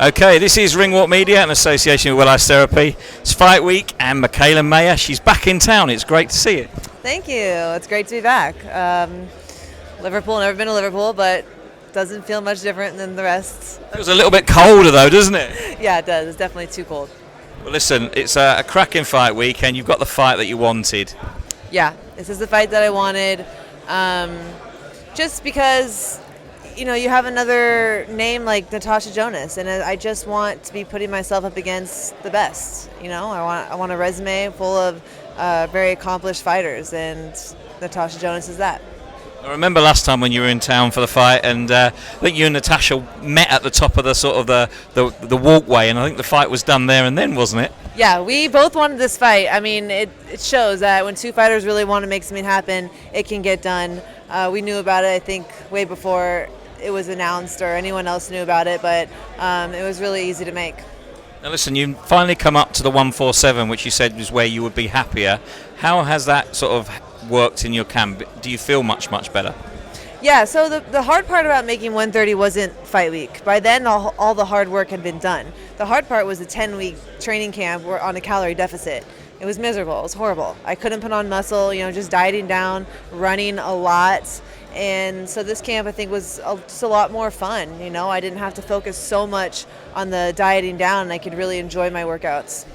Okay, this is Ringwalk Media in association with Well Ice Therapy. It's fight week and MIKAELA Mayer, she's back in town. It's great to see you. Thank you. It's great to be back. Liverpool, never been to Liverpool, but doesn't feel much different than the rest. It was a little bit colder though, doesn't it? Yeah, it does. It's definitely too cold. Well, listen, it's a cracking fight week and you've got the fight that you wanted. Yeah, this is the fight that I wanted. Just because, you know, you have another name like Natash Jonas, and I just want to be putting myself up against the best. You know, I want a resume full of very accomplished fighters, and Natash Jonas is that. I remember last time when you were in town for the fight, and I think you and Natasha met at the top of the sort of the walkway, and I think the fight was done there and then, wasn't it? Yeah, we both wanted this fight. I mean, it shows that when two fighters really want to make something happen, it can get done. We knew about it, I think, way before it was announced or anyone else knew about it, but it was really easy to make. Now listen, you finally come up to the 147, which you said was where you would be happier. How has that sort of worked in your camp? Do you feel much better? Yeah, so the hard part about making 130 wasn't fight week. By then, all the hard work had been done. The hard part was a 10-week training camp on a calorie deficit. It was miserable. It was horrible. I couldn't put on muscle, you know, just dieting down, running a lot. And so this camp, I think, was just a lot more fun. You know, I didn't have to focus so much on the dieting down, and I could really enjoy my workouts.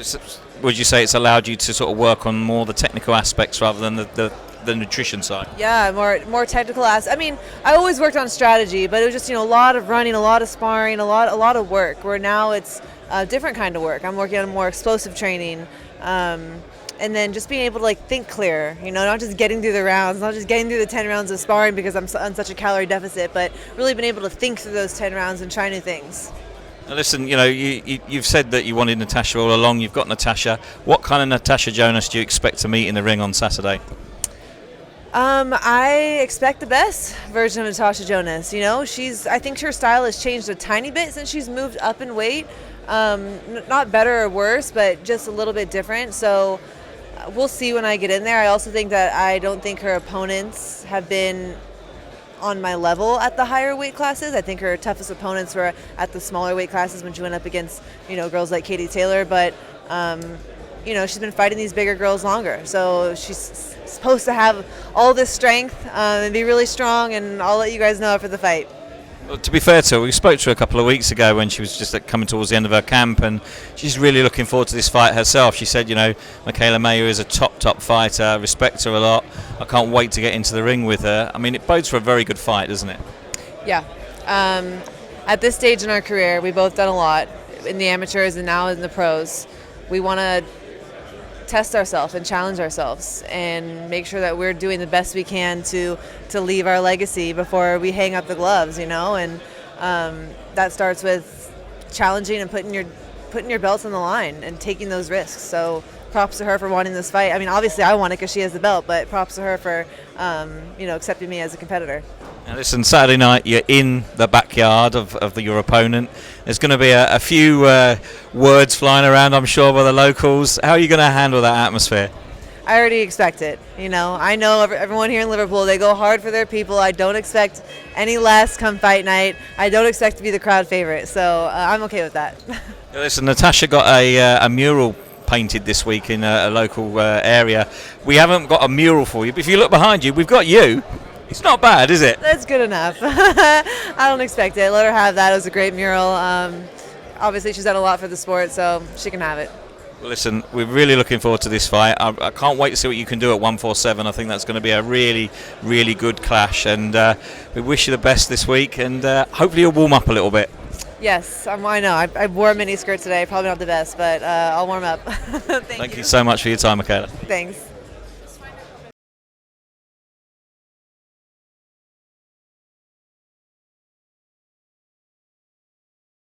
So would you say it's allowed you to sort of work on more the technical aspects rather than the nutrition side? Yeah, more technical aspects. I mean, I always worked on strategy, but it was just, you know, a lot of running, a lot of sparring, a lot of work. Where now it's a different kind of work. I'm working on more explosive training. And then just being able to think clear, you know, not just getting through the rounds, not just getting through the 10 rounds of sparring because I'm on such a calorie deficit, but really being able to think through those 10 rounds and try new things. Now listen, you know, you've said that you wanted Natasha all along. You've got Natasha. What kind of Natash Jonas do you expect to meet in the ring on Saturday? I expect the best version of Natash Jonas. You know, I think her style has changed a tiny bit since she's moved up in weight. Not better or worse, but just a little bit different. So we'll see when I get in there. I also think that I don't think her opponents have been on my level at the higher weight classes. I think her toughest opponents were at the smaller weight classes when she went up against, you know, girls like Katie Taylor. But, you know, she's been fighting these bigger girls longer. So she's supposed to have all this strength and be really strong, and I'll let you guys know after the fight. Well, to be fair to her, we spoke to her a couple of weeks ago when she was just coming towards the end of her camp, and she's really looking forward to this fight herself. She said, you know, MIKAELA Mayer is a top fighter, I respect her a lot. I can't wait to get into the ring with her. I mean, it bodes for a very good fight, doesn't it? Yeah. At this stage in our career, we've both done a lot in the amateurs and now in the pros. We want to test ourselves and challenge ourselves and make sure that we're doing the best we can to leave our legacy before we hang up the gloves, you know, and that starts with challenging and putting your belts on the line and taking those risks. So props to her for wanting this fight. I mean, obviously I want it because she has the belt, but props to her for you know, accepting me as a competitor. Now listen, Saturday night you're in the backyard of your opponent. There's going to be a few words flying around, I'm sure, by the locals. How are you going to handle that atmosphere? I already expect it. You know, I know everyone here in Liverpool, they go hard for their people. I don't expect any less come fight night. I don't expect to be the crowd favorite, so I'm okay with that. Now listen, Natasha got a mural painted this week in a local area. We haven't got a mural for you, but if you look behind you, we've got you. It's not bad, is it? That's good enough. I don't expect it. Let her have that. It was a great mural. Obviously, she's done a lot for the sport, so she can have it. Well, listen, we're really looking forward to this fight. I can't wait to see what you can do at 147. I think that's going to be a really good clash, and we wish you the best this week, and hopefully you'll warm up a little bit. Yes, I know. I wore a mini skirt today. Probably not the best, but I'll warm up. Thank you so much for your time, MIKAELA. Thanks.